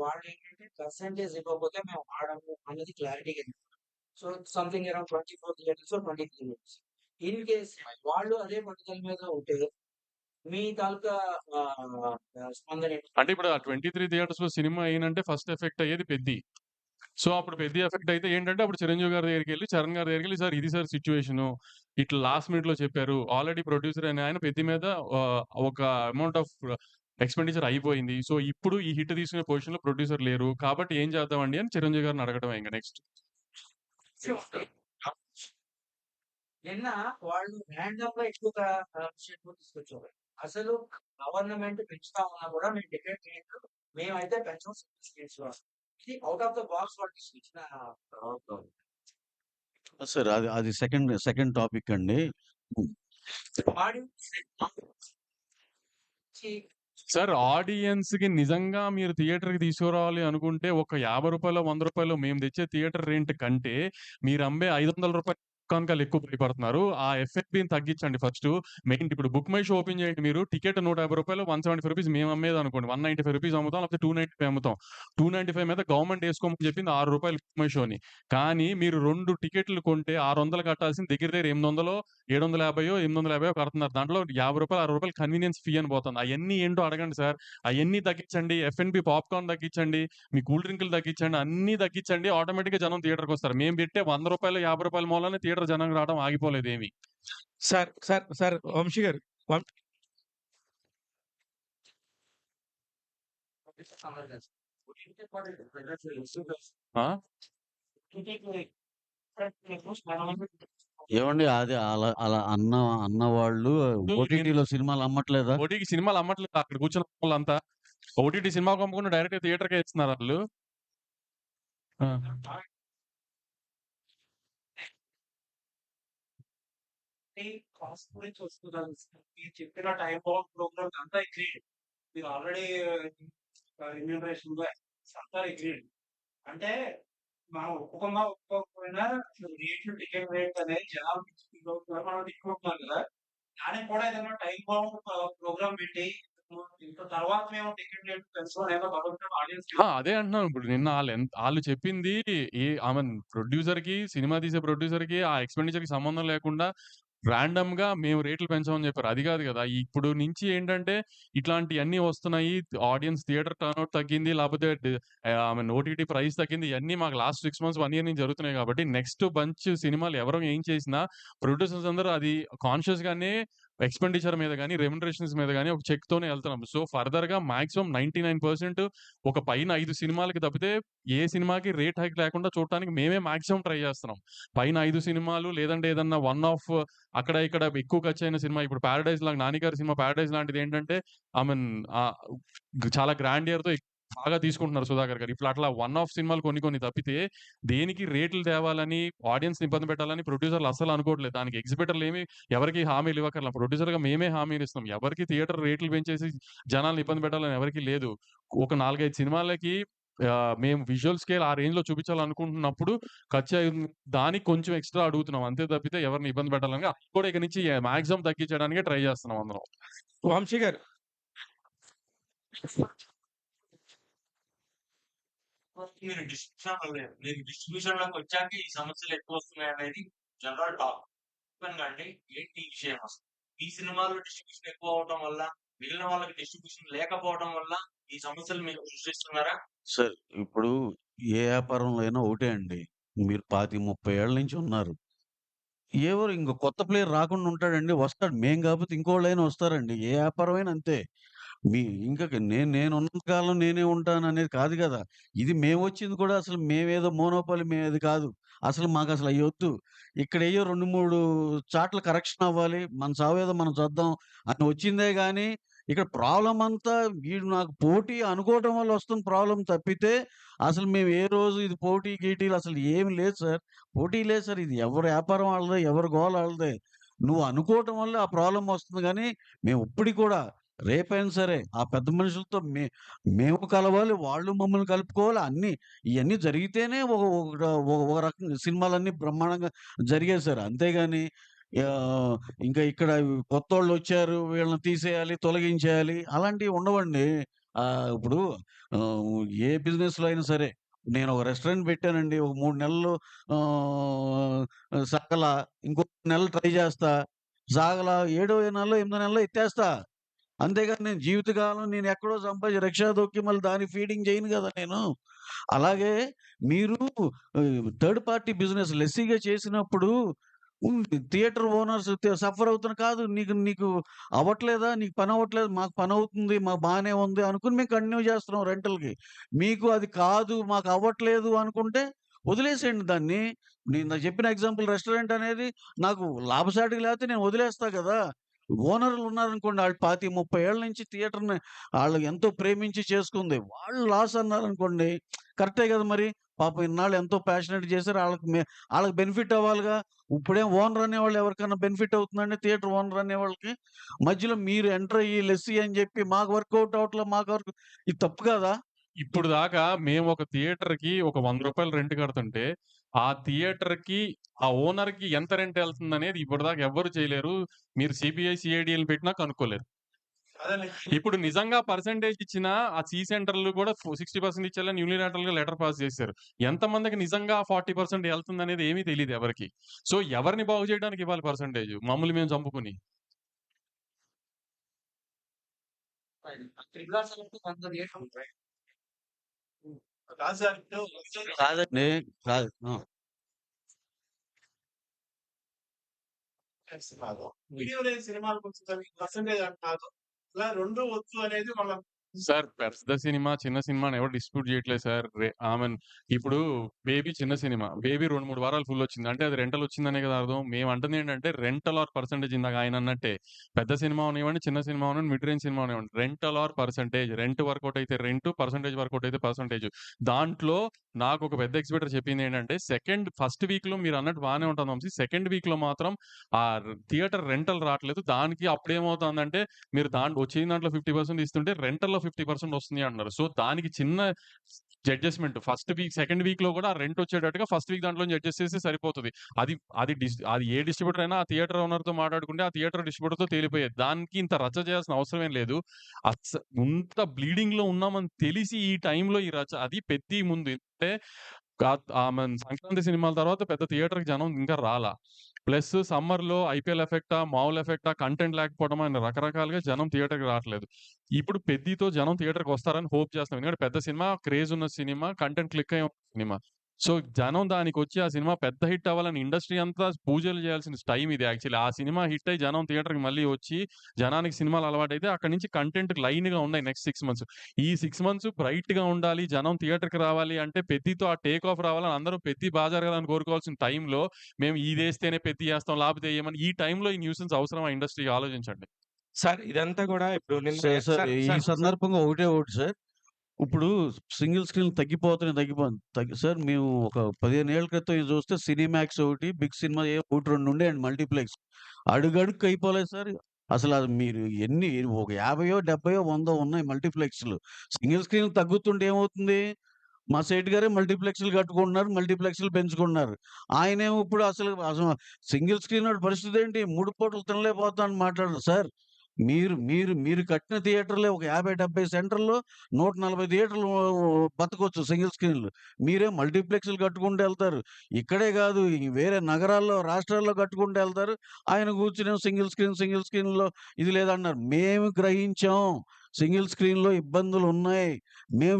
వాళ్ళేంటంటే పర్సెంటేజ్ ఇవ్వకపోతే మేము ఆడము అన్నది క్లారిటీగా చెప్పారు. So, something around 24 theatres, 23 theatres. In case వాళ్ళు అదే పట్టుదల మీద ఉంటే మీ తాలూకా స్పందన ఏంటి? అంటే ఇప్పుడు ఆ 23 థియేటర్స్‌లో సినిమా అయిందంటే ఫస్ట్ ఎఫెక్ట్ అయ్యేది 'పెద్ది'. సో, అప్పుడు 'పెద్ది' ఎఫెక్ట్ అయితే ఏంటంటే అప్పుడు చిరంజీవి గారి దగ్గరికెళ్ళి, చరణ్ గారి దగ్గరికెళ్ళి సార్ ఇది సార్ సిట్యుయేషను. ఇట్లా లాస్ట్ మినిట్‌లో చెప్పారు. ఆల్రెడీ ప్రొడ్యూసర్ అనే ఆయన 'పెద్ది' మీద ఒక అమౌంట్ ఆఫ్ ఎక్స్‌పెండిచర్ అయిపోయింది. సో, ఇప్పుడు ఈ హిట్ తీసుకునే పొజిషన్‌లో ప్రొడ్యూసర్ లేరు. కాబట్టి ఏం చేద్దామండి అని చిరంజీవి గారిని అడగడమే ఇంక నెక్స్ట్. నిన్న వాళ్ళు ర్యాండమ్‌గా ఎక్కువగా విషయం తీసుకొచ్చారు. అసలు గవర్నమెంట్ పెంచుతా ఉన్నా కూడా మేము టికెట్ రేట్లు మేమైతే పెంచం స్టేట్స్‌లో. ఇది ఔట్ ఆఫ్ ద బాక్స్ వాళ్ళు తీసుకొచ్చిన సార్ అది అది సెకండ్ టాపిక్ అండి. ఆడియన్స్ సార్ ఆడియన్స్‌కి నిజంగా మీరు థియేటర్‌కి తీసుకురావాలి అనుకుంటే ఒక రూ. 50, రూ. 100 మేము తెచ్చే థియేటర్ రెంట్ కంటే మీరు అమ్మే రూ. 500 కనుకాలు ఎక్కువ భయపడుతున్నారు. ఆ ఎఫ్ఎఫ్‌బిని తగ్గించండి ఫస్టు. మెయిన్ ఇప్పుడు బుక్ మై షో ఓపెన్ చేయండి మీరు. టికెట్ రూ. 150, రూ. 175 మేము అమ్మేదనుకోండి. రూ. 195 అమ్ముతాం. లేకపోతే 295 అమ్ముతాం. 295 మీద గవర్నమెంట్ ఏసుకోమని చెప్పింది రూ. 6 బుక్ మై షోని. కానీ మీరు 2 టికెట్లు కొంటే 600 కట్టాల్సింది దగ్గర దగ్గర 800, 750, 850 కడుతున్నారు. దాంట్లో రూ. 50, రూ. 60 కన్వీనియన్స్ ఫీ అని పోతుంది. అయన్నీ ఏంటో అడగండి సార్. అయన్నీ తగ్గించండి. ఎఫ్&బి పాప్‌కార్న్ తగ్గించండి. మీ కూల్ డ్రింకులు తగ్గించండి. అన్నీ తగ్గించండి. ఆటోమేటిక్‌గా జనం థియేటర్‌కొస్తారు. మేము పెట్టే రూ. 100, రూ. 50 మూలనే థియేటర్ జనం రావడం ఆగిపోలేదేమి. సార్ వంశీ గారు ఆ? ఏవండి అది అలా అలా అన్న వాళ్ళు ఓటీటీలో సినిమాలు అమ్మట్లేదా? ఓటీటీ సినిమాలు అమ్మట్లేదు. అక్కడ కూర్చున్న వాళ్ళంతా ఓటీటీ సినిమా అమ్ముకుని డైరెక్ట్‌గా థియేటర్‌కే ఇస్తున్నారు ఆళ్ళు. ఆ! కాస్ట్ గురించి వస్తున్నారు. మీరు చెప్పిన టైమ్ బౌండ్ ప్రోగ్రామ్ అంతా అగ్రీడ్. మీరు ఆల్రెడీ రెమ్యూనరేషన్ అంతా అగ్రీడ్. అంటే మనం ఒప్పుకోకపోయినా రేట్లు టికెట్ రేట్ అనేది జనాలు మనం తీసుకుంటున్నాం కదా. దానికి కూడా ఏదైనా టైం బౌండ్ ప్రోగ్రామ్ పెట్టి ఇంత తర్వాత మేము టికెట్ రేట్ పెంచుకోవడం ఏదో భగవంతుడు ఆడియన్స్ అదే అంటున్నాను. ఇప్పుడు నిన్న ఆళ్ళు చెప్పింది ప్రొడ్యూసర్‌కి, సినిమా తీసే ప్రొడ్యూసర్‌కి ఆ ఎక్స్‌పెండిచర్‌కి సంబంధం లేకుండా రాండమ్‌గా మేము రేట్లు పెంచామని చెప్పారు. అది కాదు కదా! ఇప్పుడు నుంచి ఏంటంటే ఇట్లాంటియన్నీ వస్తున్నాయి. ఆడియన్స్ థియేటర్ టర్నౌట్ తగ్గింది. లేకపోతే ఓటీటీ ప్రైస్ తగ్గింది. ఇయన్నీ మాకు లాస్ట్ 6 మంత్స్, 1 ఇయర్ నుంచి జరుగుతున్నాయి కాబట్టి నెక్స్ట్ బంచ్ సినిమాలు ఎవరు ఏం చేసినా ప్రొడ్యూసర్స్ అందరూ అది కాన్షియస్‌గానే ఎక్స్‌పెండిచర్ మీద గాని, రెమ్యునరేషన్స్ మీద గాని ఒక చెక్‌తోనే ఎళ్తున్నాం. సో, ఫర్దర్‌గా మాక్సిమం 99% ఒక పైన 5 సినిమాలకి తప్పితే ఏ సినిమాకి రేట్ హైక్ లేకుండా చూడటానికి మేమే మాక్సిమం ట్రై చేస్తున్నాం. పైన 5 సినిమాలు లేదంటే ఏదన్నా వన్ ఆఫ్ అక్కడ ఇక్కడ ఎక్కువ ఖర్చయిన సినిమా ఇప్పుడు 'పారడైజ్' 'నాని' గారి సినిమా 'పారడైజ్' లాంటిదేంటంటే ఐ మీన్ ఆహ్, చాలా గ్రాండియర్‌తో బాగా తీసుకుంటున్నారు 'సుధాకర్' గారు. ఇప్పుడు అట్లా వన్ ఆఫ్ సినిమాలు కొన్ని కొన్ని తప్పితే దేనికి రేట్లు తేవాలని, ఆడియన్స్‌ని ఇబ్బంది పెట్టాలని ప్రొడ్యూసర్‌లు అస్సలు అనుకోవట్లేదు. దానికి ఎగ్జిబిటర్‌లేమి ఎవరికీ హామీలు ఇవ్వక్కర్ల. ప్రొడ్యూసర్‌గా మేమే హామీలిస్తున్నాం. ఎవరికీ థియేటర్ రేట్లు పెంచేసి జనాల్ని ఇబ్బంది పెట్టాలని ఎవరికీ లేదు. ఒక 4, 5 సినిమాలకి మేము విజువల్ స్కేల్ ఆ రేంజ్‌లో చూపించాలనుకుంటున్నప్పుడు దానికి కొంచెం ఎక్స్‌ట్రా అడుగుతున్నాం. అంతే తప్పితే ఎవరిని ఇబ్బంది పెట్టాలని అది కూడా ఇక నుంచి మాక్సిమం తగ్గించడానికే ట్రై చేస్తున్నాం అందరం. వంశీ గారు మీరు డిస్ట్రిబ్యూషన్ లోకి వచ్చాక ఈ సమస్యలు ఎక్కువ వస్తున్నాయి అనేది జనరల్ టాక్. అండి ఏంటి ఈ విషయం అసలు? ఈ సినిమాలో డిస్ట్రిబ్యూషన్ ఎక్కువ అవడం వల్ల మిగిలిన వాళ్ళకి డిస్ట్రిబ్యూషన్ లేకపోవడం వల్ల ఈ సమస్యలు మీరు సృష్టిస్తున్నారా? సార్ ఇప్పుడు ఏ వ్యాపారంలో అయినా ఒకటే అండి. మీరు 25, 30 ఏళ్ల నుంచి ఉన్నారు. ఎవరు ఇంక కొత్త ప్లేయర్ రాకుండా ఉంటాడండి? వస్తాడు. మేము కాకపోతే ఇంకోళ్ళైనా వస్తారండి. ఏ వ్యాపారమైనా అంతే. మీ ఇంక నేనున్నంత కాలం నేనే ఉంటాననేది కాదు గదా! ఇది మేమొచ్చింది కూడా అసలు మేమేదో మోనోపోలి మేమేది కాదు. అసలు మాకసలు అయ్యొద్దు. ఇక్కడెయ్యో 2, 3 చాట్ల కరెక్షన్ అవ్వాలి. మన చావేదో మనం చద్దాం అని వచ్చిందే గానీ, ఇక్కడ ప్రాబ్లమ్ అంతా వీడు నాకు పోటీ అనుకోవటం వల్ల వస్తున్న ప్రాబ్లమ్ తప్పితే, అసలు మేము ఏ రోజు ఇది పోటీ, గీటీలు అసలు ఏమి లేదు సార్. పోటీ లేదు సార్. ఇది ఎవరి వ్యాపారం ఆళ్ళదే, ఎవరి గోల ఆళ్ళదే. నువ్వు అనుకోవటం వల్ల ఆ ప్రాబ్లమ్ వస్తుంది గానీ, మేము ఇప్పటికి కూడా రేపైనా సరే ఆ పెద్ద మనుషులతో మేము కలవాలి, వాళ్ళు మమ్మల్ని కలుపుకోవాలి. ఇయన్నీ జరిగితేనే ఒక రకంగా సినిమాలన్నీ బ్రహ్మాండంగా జరిగాయి సార్. అంతేగాని ఆహ్, ఇంకా ఇక్కడ కొత్తోళ్ళొచ్చారు, వీళ్ళని తీసేయాలి, తొలగించేయాలి అలాంటివి ఉండవండి. ఇప్పుడు ఏ బిజినెస్‌లో అయినా సరే, నేను ఒక రెస్టారెంట్ పెట్టానండి. ఒక 3 నెలలు ఆహ్, సాగలా. ఇంకో నెలలు ట్రై చేస్తా. సాగలా. ఏడో నెలలో, ఎనిమిదో నెలలో ఎత్తేస్తా. అంతేగాని నేను జీవితకాలం నేనెక్కడో రిక్షా తొక్కి మళ్ళీ దానికి ఫీడింగ్ చేయను గదా నేను. అలాగే మీరు థర్డ్ పార్టీ బిజినెస్ లెస్సీగా చేసినప్పుడు హ్మ్. థియేటర్ ఓనర్స్ సఫర్ అవుతున్న కాదు. నీకు నీకు అవ్వట్లేదా? నీకు పనవ్వట్లేదు. మాకు పనవుతుంది. మాకు బానే ఉంది అనుకుని మేము కంటిన్యూ చేస్తున్నాం రెంటల్‌కి. మీకు అది కాదు, మాకు అవ్వట్లేదు అనుకుంటే వదిలేసేయండి దాన్ని. నేను ఇందాక చెప్పిన ఎగ్జాంపుల్ రెస్టారెంట్ అనేది నాకు లాభసాటిగా లేకపోతే నేను వదిలేస్తా గదా! ఓనర్‌లు ఉన్నారనుకోండి ఆళ్ళు 25, 30 ఏళ్ల నుంచి థియేటర్‌ని ఆళ్ళు ఎంతో ప్రేమించి చేసుకుంది. వాళ్ళు లాస్ అన్నారనుకోండి కరెక్టే గదా మరి. పాపం ఇన్నాళ్ళు ఎంతో ప్యాషనేట్‌గా చేసారు. ఆళ్ళకి బెనిఫిట్ అవ్వాలిగా. ఇప్పుడేం ఓనర్ అనేవాళ్ళు ఎవరికన్నా బెనిఫిట్ అవుతుందండి థియేటర్ ఓనర్ అనేవాళ్ళకి? మధ్యలో మీరు ఎంటర్ అయ్యి లెస్సీ అని జెప్పి మాకు వర్కౌట్ అవ్వట్లే, మాకు వర్క్ ఇది తప్పు కాదా? ఇప్పుడు దాకా మేము ఒక థియేటర్‌కి ఒక రూ. 100 రెంట్ కడుతుంటే, ఆ థియేటర్‌కి, ఆ ఓనర్‌కి ఎంత రెంట్ ఎళ్తుందనేది ఇప్పటిదాకా ఎవ్వరు చేయలేరు. మీరు సీబీఐ, సీఐడీలని పెట్టినా కనుక్కోలేరు. అదేలే. ఇప్పుడు నిజంగా పర్సెంటేజ్ ఇచ్చినా ఆ సి సెంటర్‌లు కూడా 60% ఇచ్చేయాలని యూనిలాటరల్‌గా లెటర్ పాస్ చేశారు. ఎంతమందికి నిజంగా ఆ 40% ఎళ్తుందనేది ఏమీ తెలీదు ఎవరికీ. సో, ఎవరిని బాగు చేయడానికి ఇవ్వాలి పర్సెంటేజ్? మమ్మల్ని మేము చంపుకొని. ట్రిపుల్ ఆర్ట్స్ అనేది కొంత థియేటర్ ఉంటాయి. కాదు సార్ ఇప్పుడు కాదండి. కాదు. కాదు. వీడియో లేని సినిమాలకు వచ్చేసరికి పర్సెంటేజ్ అని కాదు. ఇలా 2 వచ్చు అనేది వాళ్ళ సార్ పెద్ద సినిమా, చిన్న సినిమాని ఎవరు డిస్ప్యూట్ చేయట్లేదు సార్. ఇప్పుడు 'బేబీ' చిన్న సినిమా. 'బేబీ' 2, 3 వారాలు ఫుల్లొచ్చింది. అంటే అది రెంటల్ వచ్చిందనే కదా అర్థం. మేమంటుందేంటంటే రెంటల్ ఆర్ పర్సెంటేజ్ ఇందాక ఆయనన్నట్టే. పెద్ద సినిమా అవనివ్వండి, చిన్న సినిమా అవనివ్వండి, మిడ్ రేంజ్ సినిమా అవనివ్వండి. Rental or percentage. Rent work out అయితే రెంటు, పర్సెంటేజ్ వర్కౌట్ అయితే పర్సెంటేజ్. దాంట్లో నాకొక పెద్ద ఎగ్జిబిటర్ చెప్పిందేంటంటే ఫస్ట్ వీక్‌లో మీరన్నట్టు బానే ఉంటది వంశీ. సెకండ్ వీక్‌లో మాత్రం థియేటర్ రెంటల్ రాట్లేదు. దానికి అప్పుడేమవుతుందంటే మీరు వచ్చిన దాంట్లో 50% ఇస్తుంటే రెంటల్‌లో 50% వస్తుంది అంటున్నారు. సో, దానికి చిన్న అడ్జస్ట్‌మెంట్ సెకండ్ వీక్‌లో కూడా ఆ రెంట్ వచ్చేటట్టుగా ఫస్ట్ వీక్ దాంట్లోంచి అడ్జస్ట్ చేస్తే సరిపోతది. అది అది ఏ డిస్ట్రిబ్యూటర్ అయినా ఆ థియేటర్ ఓనర్‌తో మాట్లాడుకుంటే ఆ థియేటర్ డిస్ట్రిబ్యూటర్‌తో తేలిపోయేది. దానికి ఇంత రచ్చ చేయాల్సిన అవసరం ఏం లేదు. ఇంత బ్లీడింగ్‌లో ఉన్నామని తెలిసి ఈ టైంలో ఈ రచ్చ అది 'పెద్ది' ముందు అంటే సంక్రాంతి సినిమాల తర్వాత పెద్ద థియేటర్‌కి జనం ఇంకా రాలా. ప్లస్ సమ్మర్‌లో ఐపీఎల్ ఎఫెక్టా, మామూలు ఎఫెక్టా, కంటెంట్ లేకపోవడమా అని రకరకాలుగా జనం థియేటర్‌కి రాట్లేదు. ఇప్పుడు 'పెద్దితో' జనం థియేటర్‌కి వస్తారని హోప్ చేస్తున్నాం. ఎందుకంటే పెద్ద సినిమా, క్రేజ్ ఉన్న సినిమా, కంటెంట్ క్లిక్ అయ్యే సినిమా. సో, జనం దానికొచ్చి ఆ సినిమా పెద్ద హిట్ అవ్వాలని ఇండస్ట్రీ అంతా పూజలు చేయాల్సిన టైమ్ ఇది యాక్చువల్లీ. ఆ సినిమా హిట్ అయ్యి జనం థియేటర్‌కి మళ్ళీ వచ్చి జనానికి సినిమాలు అలవాటైతే అక్కడి నుంచి కంటెంట్ లైన్‌గా ఉన్నాయి నెక్స్ట్ 6 మంత్స్. ఈ 6 మంత్స్ బ్రైట్‌గా ఉండాలి. జనం థియేటర్‌కి రావాలి అంటే 'పెద్దితో' ఆ టేక్ ఆఫ్ రావాలని అందరూ 'పెద్ది' బా జరగాలని కోరుకోవాల్సిన టైంలో మేము ఇదేస్తేనే 'పెద్ది' ఏస్తాం లేకపోతే ఎయమని ఈ టైంలో ఈ న్యూసెన్స్ అవసరమా ఇండస్ట్రీకి ఆలోచించండి. సార్ ఇదంతా గూడా ఇప్పుడు నిన్న సార్, సార్ సార్, ఈ సార్, సార్ సందర్భంగా ఒకటే ఒకటి సార్. ఇప్పుడు సింగిల్ స్క్రీన్‌లు సార్ మేము ఒక 15 ఏళ్ల క్రితం ఇది చూస్తే సినీమాక్స్ ఒకటి, బిగ్ సినిమా ఒకటి, 2 ఉండేయండి మల్టీప్లెక్స్. అడుగడుగుకి అయిపోలేదు సార్. అసలది మీరు ఒక 50, 70, 100 ఉన్నాయి మల్టీప్లెక్స్‌లు. సింగిల్ స్క్రీన్‌లు తగ్గుతుంటే ఏమవుతుంది? మా సేటు గారే మల్టీప్లెక్స్‌లు కట్టుకుంటున్నారు. మల్టీప్లెక్స్‌లు పెంచుకుంటున్నారు. ఆయనేమో ఇప్పుడు అసలు సింగిల్ స్క్రీనోడి పరిస్థితేంటి? 3 పూటలు తినలేకపోతున్నాను అని మాట్లాడరు సార్. మీరు మీరు మీరు కట్టిన థియేటర్‌లే ఒక 50, 70 సెంటర్‌లో 140 థియేటర్లు బతకొచ్చు సింగిల్ స్క్రీన్‌లు. మీరేమో మల్టీప్లెక్స్‌లు కట్టుకుంటూ ఎళ్తారు. ఇక్కడే గాదు వేరే నగరాల్లో, రాష్ట్రాల్లో కట్టుకుంటూ ఎళ్తారు. ఆయన కూర్చొనేమో సింగిల్ స్క్రీన్‌లో ఇది లేదన్నారు. మేము గ్రహించాం. సింగిల్ స్క్రీన్‌లో ఇబ్బందులున్నాయి.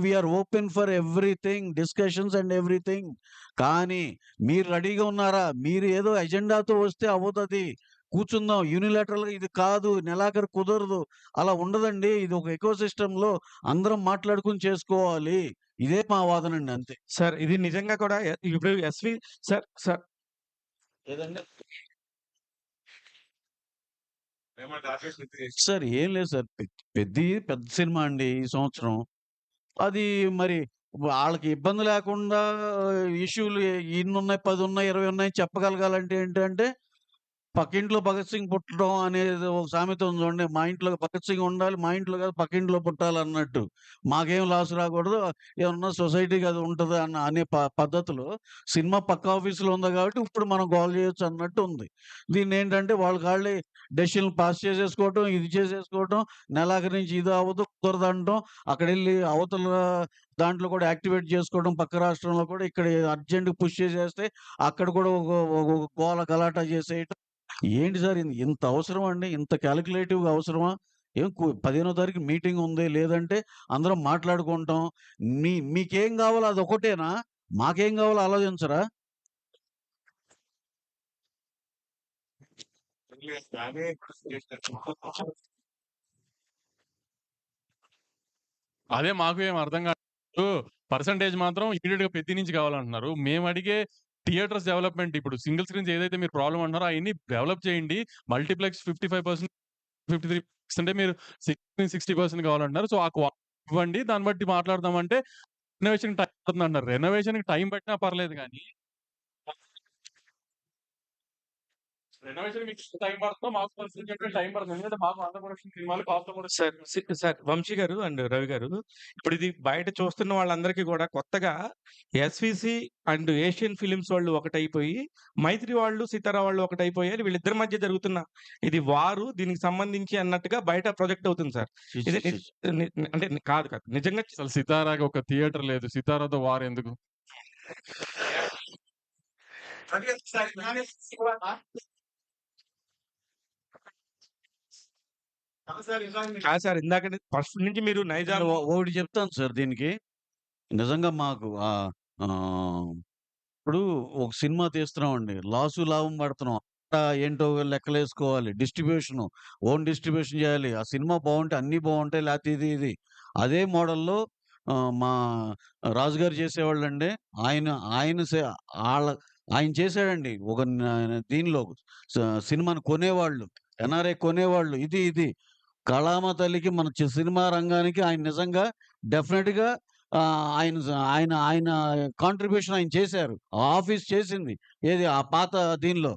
We are open for everything, discussions and everything. కానీ మీరు రెడీగా ఉన్నారా? మీరు ఏదో ఎజెండాతో వస్తే అవ్వదది. కూర్చుందాం. యూనిలాటరల్‌గా ఇది కాదు, నెలాఖరు కుదరదు. అలా ఉండదండి. ఇది ఒక ఎకో సిస్టమ్‌లో అందరం మాట్లాడుకొని చేసుకోవాలి. ఇదే మా వాదనండి అంతే. సార్ ఇది నిజంగా కూడా ఇప్పుడు సార్, సార్ ఏదండి? ఏమంటే సార్ ఏం లేదు సార్. పెద్ద సినిమా అండి ఈ సంవత్సరం. అది మరి ఆళ్ళకి ఇబ్బంది లేకుండా ఇష్యూలు ఇన్నున్నాయి, 10 ఉన్నాయి, 20 ఉన్నాయి చెప్పగలగాలంటే ఏంటంటే పక్కింట్లో భగత్ సింగ్ పుట్టడం అనేది ఒక సామెత ఉంది చూడండి. మా ఇంట్లో భగత్ సింగ్ ఉండాలి. మా ఇంట్లో కాదు పక్కింట్లో పుట్టాలన్నట్టు. మాకేం లాస్ రాకూడదు. ఏమన్నా సొసైటీకి అది ఉంటది అనే పద్ధతిలో సినిమా పక్క ఆఫీస్‌లో ఉంది కాబట్టి ఇప్పుడు మనం గోల చేయొచ్చు అన్నట్టు ఉంది. దీన్నేంటంటే వాళ్ళకాళ్ళే డెసిషన్‌లు పాస్ చేసేసుకోవటం, ఇది చేసేసుకోవటం, నెలాఖరు నుంచి ఇది అవ్వదు, కుదరదంటం, అక్కడెళ్ళి అవతల దాంట్లో కూడా యాక్టివేట్ చేసుకోవడం పక్క రాష్ట్రంలో కూడా ఇక్కడ అర్జెంట్‌గా పుష్ చేసేస్తే అక్కడ కూడా ఒక గోల గలాటా చేసేయటం. ఏంటి సార్ ఇంత అవసరమా అండి? ఇంత కాలిక్యులేటివ్‌గా అవసరమా? ఏం 15వ తారీఖు మీటింగ్ ఉంది. లేదంటే అందరం మాట్లాడుకుంటాం. మీకేం కావాలో అదొకటేనా? మాకేం కావాలో ఆలోచించరా? అదే మాకు ఏం అర్థం కాదు. పర్సెంటేజ్ మాత్రం ఇమ్మీడియేట్‌గా పెద్ది నుంచి కావాలంటున్నారు. మేము అడిగే థియేటర్స్ డెవలప్‌మెంట్ ఇప్పుడు సింగిల్ స్క్రీన్స్ ఏదైతే మీరు ప్రాబ్లమ్ అంటున్నారో అయన్నీ డెవలప్ చేయండి. మల్టీప్లెక్స్ 55% 53% అంటే మీరు 60% కావాలంటున్నారు. సో, ఆ ఇవ్వండి. దాన్ని బట్టి మాట్లాడదామంటే రెనోవేషన్‌కి టైం పడుతుందంటున్నారు. రెనోవేషన్‌కి టైం పట్టినా పర్లేదు గానీ రెనోవేషన్‌కి మీకు టైం పడుతుందో మాకు పర్సెంటేజ్ టైం పడుతుంది. ఎందుకంటే మాకు అండర్ ప్రొడక్షన్ సినిమాలు కాస్ట్ ప్రొడక్షన్ సార్ వంశీ గారు అండ్ రవి గారు, ఇప్పుడు ఇది బయట చూస్తున్న వాళ్ళందరికీ కూడా కొత్తగా ఎస్వీసీ అండ్ ఏషియన్ ఫిలిమ్స్ వాళ్ళు ఒకటైపోయి, మైత్రి వాళ్ళు, సితారా వాళ్ళు ఒకటైపోయారు. వీళ్ళిద్దరి మధ్య జరుగుతున్న ఇది వారు దీనికి సంబంధించి అన్నట్టుగా బయట ప్రొజెక్ట్ అవుతుంది సార్. ఛీ! ఇది ఛీ! ఛీ! అంటే కాదు. నిజంగా అసలు 'సితారా'కి ఒక థియేటర్ లేదు. 'సితారా'తో వార్ ఎందుకు? కాదు సార్. ఇందాక ఫస్ట్ నుంచి మీరు నైజాం ఒకటి చెప్తాను సార్ దీనికి. నిజంగా మాకు ఇప్పుడు ఒక సినిమా తీస్తున్నామండి. లాభం పడుతున్నాం. ఏంటో లెక్కలేసుకోవాలి. డిస్ట్రిబ్యూషను, ఓన్ డిస్ట్రిబ్యూషన్ చేయాలి. ఆ సినిమా బావుంటే అన్నీ బావుంటాయి. లేతే ఇది. అదే మోడల్‌లో మా రాజుగారు చేసేవాళ్ళండి. ఆయన ఆయన సే ఆళ్ళ ఆయన చేసాడండి. ఒక దీనిలో స సినిమాని కొనేవాళ్ళు. ఎన్ఆర్ఐ కొనేవాళ్ళు. ఇది. కళామ తల్లికి మన సినిమా రంగానికి ఆయన నిజంగా డెఫినిట్‌గా ఆయన ఆయన కాంట్రిబ్యూషన్ ఆయన చేశారు. ఆ ఆఫీస్ చేసింది. ఏది ఆ పాత దీనిలో.